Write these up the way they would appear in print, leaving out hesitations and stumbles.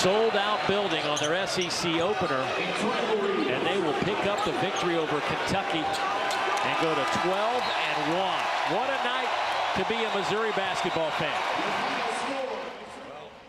sold-out building on their SEC opener, and they will pick up the victory over Kentucky and go to 12-1. What a night to be a Missouri basketball fan.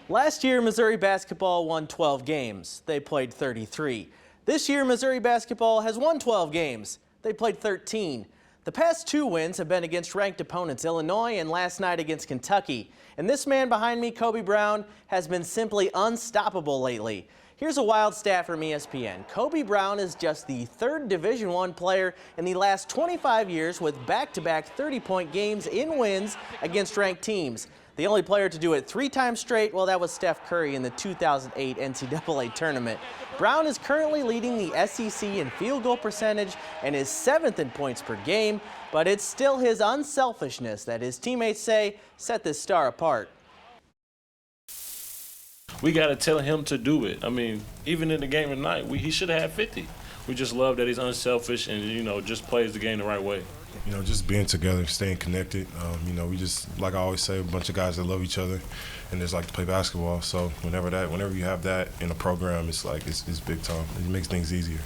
Last year, Missouri basketball won 12 games. They played 33. This year, Missouri basketball has won 12 games. They played 13. The past 2 wins have been against ranked opponents Illinois and last night against Kentucky. And this man behind me, Kobe Brown, has been simply unstoppable lately. Here's a wild stat from ESPN. Kobe Brown is just the 3rd Division I player in the last 25 years with back-to-back 30-point games in wins against ranked teams. The only player to do it 3 times straight, well, that was Steph Curry in the 2008 NCAA tournament. Brown is currently leading the SEC in field goal percentage and is 7th in points per game, but it's still his unselfishness that his teammates say set this star apart. We got to tell him to do it. I mean, even in the game tonight, he should have had 50. We just love that he's unselfish and, you know, just plays the game the right way. You know, just being together, staying connected. You know, we just, like I always say, a bunch of guys that love each other and just like to play basketball. So whenever you have that in a program, it's like it's big time. It makes things easier.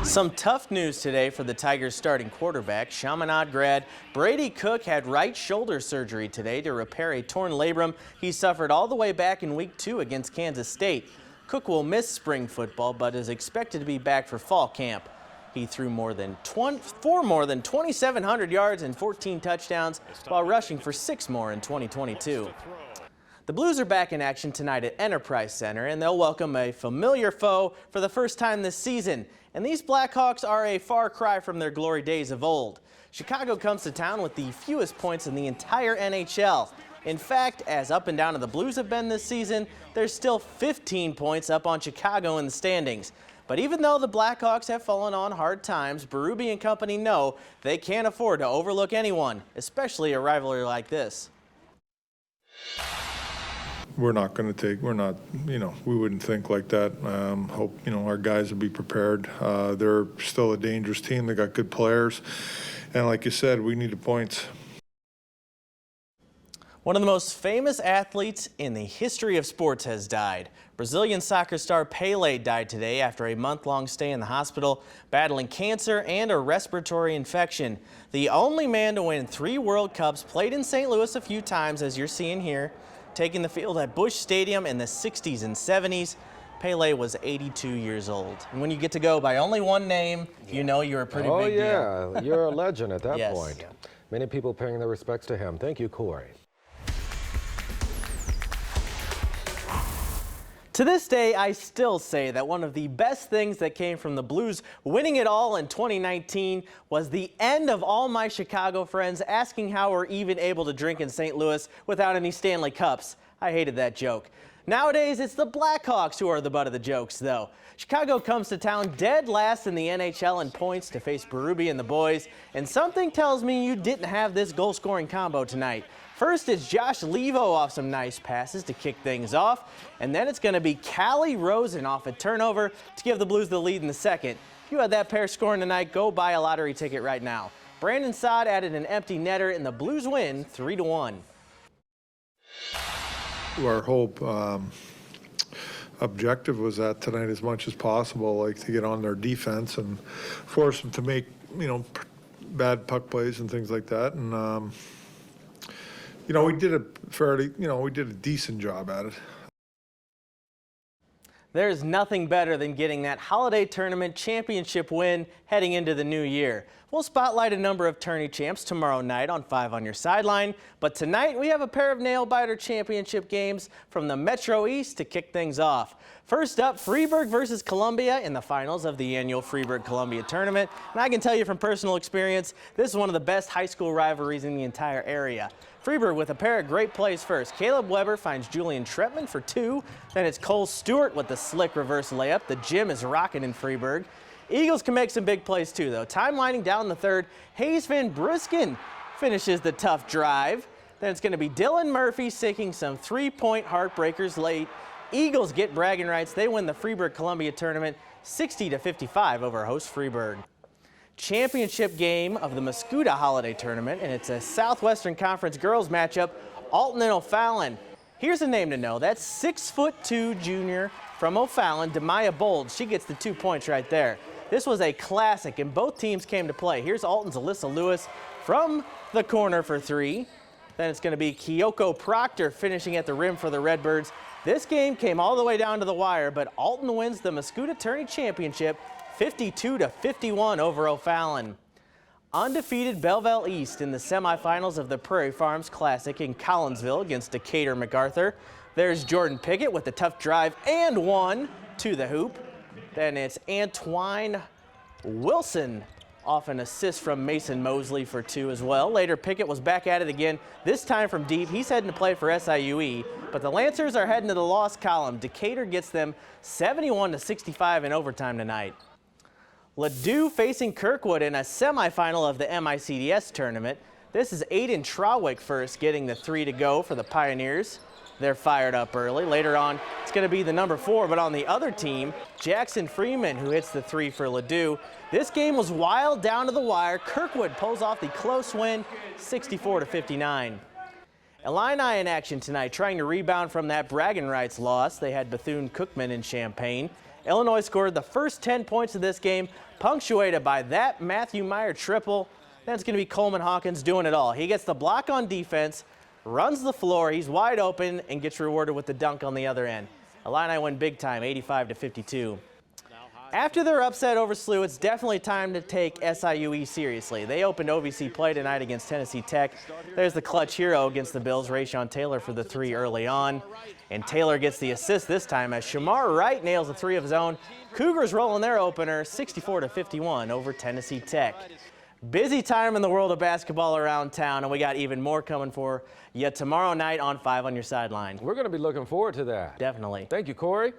Some tough news today for the Tigers starting quarterback. Chaminade grad Brady Cook had right shoulder surgery today to repair a torn labrum he suffered all the way back in week 2 against Kansas State. Cook will miss spring football but is expected to be back for fall camp. He threw more than 2,700 yards and 14 touchdowns while rushing for 6 more in 2022. The Blues are back in action tonight at Enterprise Center, and they'll welcome a familiar foe for the first time this season. And these Blackhawks are a far cry from their glory days of old. Chicago comes to town with the fewest points in the entire NHL. In fact, as up and down the Blues have been this season, there's still 15 points up on Chicago in the standings. But even though the Blackhawks have fallen on hard times, Berube and company know they can't afford to overlook anyone, especially a rivalry like this. We're not, you know, we wouldn't think like that. Hope, you know, our guys will be prepared. They're still a dangerous team. They got good players. And like you said, we need the points. One of the most famous athletes in the history of sports has died. Brazilian soccer star Pelé died today after a month-long stay in the hospital, battling cancer and a respiratory infection. The only man to win 3 World Cups, played in St. Louis a few times, as you're seeing here, taking the field at Busch Stadium in the 60s and 70s. Pelé was 82 years old. And when you get to go by only one name, you know you're a pretty big deal. Oh, yeah. You're a legend at that Yes. point. Many people paying their respects to him. Thank you, Corey. To this day, I still say that one of the best things that came from the Blues winning it all in 2019 was the end of all my Chicago friends asking how we're even able to drink in St. Louis without any Stanley Cups. I hated that joke. Nowadays, it's the Blackhawks who are the butt of the jokes, though. Chicago comes to town dead last in the NHL in points to face Berube and the boys, and something tells me you didn't have this goal-scoring combo tonight. First, it's Josh Levo off some nice passes to kick things off, and then it's going to be Callie Rosen off a turnover to give the Blues the lead in the second. If you had that pair scoring tonight, go buy a lottery ticket right now. Brandon Saad added an empty netter, and the Blues win 3-1. Our hope, objective was that tonight as much as possible, like to get on their defense and force them to make, you know, bad puck plays and things like that. And, you know, we did a decent job at it. There's nothing better than getting that holiday tournament championship win heading into the new year. We'll spotlight a number of tourney champs tomorrow night on 5 on Your Sideline, but tonight we have a pair of nail-biter championship games from the Metro East to kick things off. First up, Freeburg versus Columbia in the finals of the annual Freeburg-Columbia tournament. And I can tell you from personal experience, this is one of the best high school rivalries in the entire area. Freeburg with a pair of great plays first. Caleb Weber finds Julian Tretman for 2. Then it's Cole Stewart with the slick reverse layup. The gym is rocking in Freeburg. Eagles can make some big plays too, though. Time lining down the third. Hayes Van Brisken finishes the tough drive. Then it's going to be Dylan Murphy sinking some 3-point heartbreakers late. Eagles get bragging rights. They win the Freeburg-Columbia tournament 60-55 over host Freeburg. Championship game of the Mascoutah Holiday Tournament, and it's a Southwestern Conference girls matchup. Alton and O'Fallon Here's a name to know. That's 6'2" junior from O'Fallon, Demaya Bold. She gets the 2 points right there. This was a classic, and both teams came to play. Here's Alton's Alyssa Lewis from the corner for 3. Then it's going to be Kyoko Proctor finishing at the rim for the Redbirds. This game came all the way down to the wire, but Alton wins the Mascoutah Tourney Championship 52-51 over O'Fallon. Undefeated Belleville East in the semifinals of the Prairie Farms Classic in Collinsville against Decatur MacArthur. There's Jordan Pickett with the tough drive and 1 to the hoop. Then it's Antwine Wilson off an assist from Mason Mosley for 2 as well. Later, Pickett was back at it again, this time from deep. He's heading to play for SIUE, but the Lancers are heading to the loss column. Decatur gets them 71-65 in overtime tonight. Ladue facing Kirkwood in a semifinal of the MICDS tournament. This is Aiden Trawick first, getting the 3 to go for the Pioneers. They're fired up early. Later on, it's going to be the number 4, but on the other team, Jackson Freeman, who hits the 3 for Ladue. This game was wild down to the wire. Kirkwood pulls off the close win, 64-59. Illini in action tonight, trying to rebound from that bragging rights loss. They had Bethune-Cookman in Champaign. Illinois scored the first 10 points of this game, punctuated by that Matthew Meyer triple. Then it's going to be Coleman Hawkins doing it all. He gets the block on defense, runs the floor, he's wide open, and gets rewarded with the dunk on the other end. Illini win big time, 85-52. After their upset over SLU, it's definitely time to take SIUE seriously. They opened OVC play tonight against Tennessee Tech. There's the clutch hero against the Bills, Rayshawn Taylor, for the 3 early on. And Taylor gets the assist this time as Shamar Wright nails a 3 of his own. Cougars rolling their opener 64-51 over Tennessee Tech. Busy time in the world of basketball around town, and we got even more coming for you tomorrow night on 5 on Your Sideline. We're going to be looking forward to that. Definitely. Thank you, Corey.